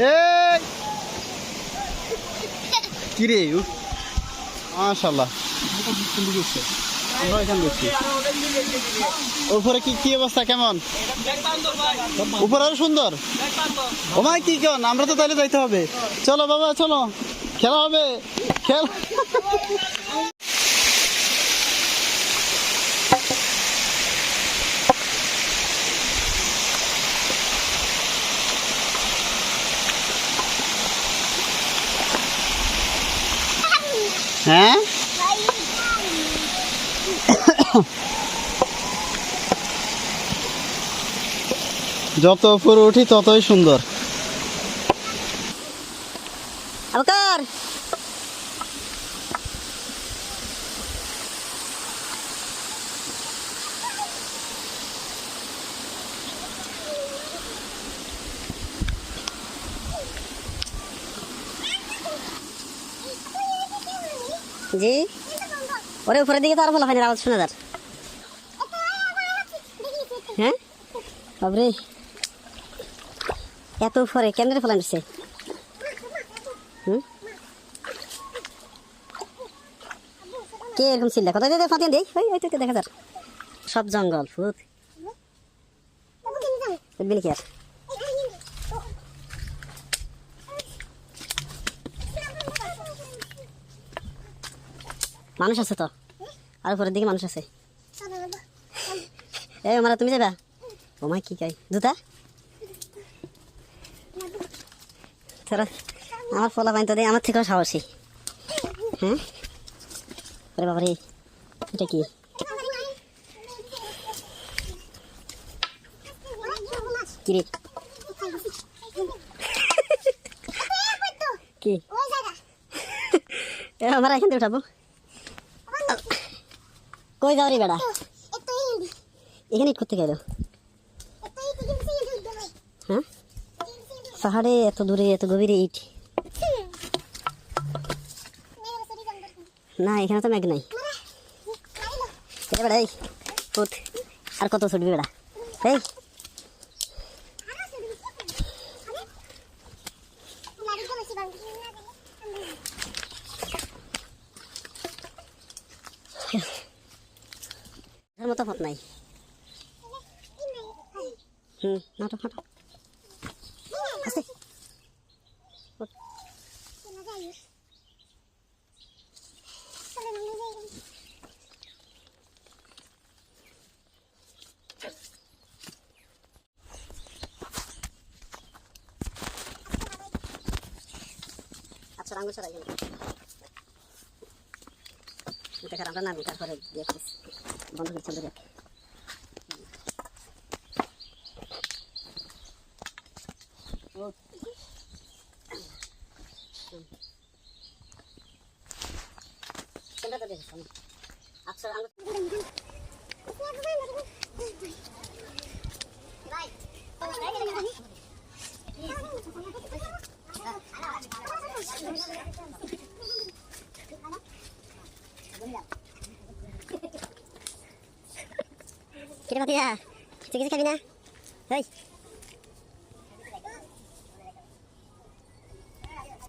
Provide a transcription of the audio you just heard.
এই কি রে মাশাআল্লাহ আমরা এখানে দেখছি উপরে কি কি অবস্থা কেমন উপরে আরো সুন্দর ও মাই কি কেন আমরা তো তাহলে যাইতে হবে চলো বাবা চলো খেলা হবে খেল হ্যাঁ যত উপরে উঠি ততই সুন্দর আবকার জি ওরে উপরের দিকে তো আর বলা হয়নি আওয়াজ শোনা যার হ্যাঁ বাবরে এত উপরে কেন্দ্রে ফেলা নিচ্ছে কে এরকম চিল্লা কথা দিয়ে ফাটিয়ে দেই ওই তো দেখা যার সব জঙ্গল ফুট বুঝবি কি আর মানুষ আছে তো আর উপরের দিকে মানুষ আছে এই আমার তুমি যাবা ও মা কি কাই জুতা তোরা আমার ফলা পাইন তো দেয় আমার থেকেও সাহসী হ্যাঁ আরে বাবারে এটা কি কিরে কি আমার এখান থেকে উঠাবো কই যাও রে বেড়া এখানে করতে গেল হ্যাঁ পাহাড়ে এত দূরে এত গভীরে ইট না এখানে তো মেঘ নাই বেড়া এই ফুট আর কত ছুটবি বেড়া এই মতো পথ নাই নাটো নাটো আস্তে আচ্ছা আঙ্গুল ছড়াই দেখার আমরা নামি তারপরে বন্ধ করছি দেখ আচ্ছা কিরে বাতিয়া কিছু কিছু খাবি না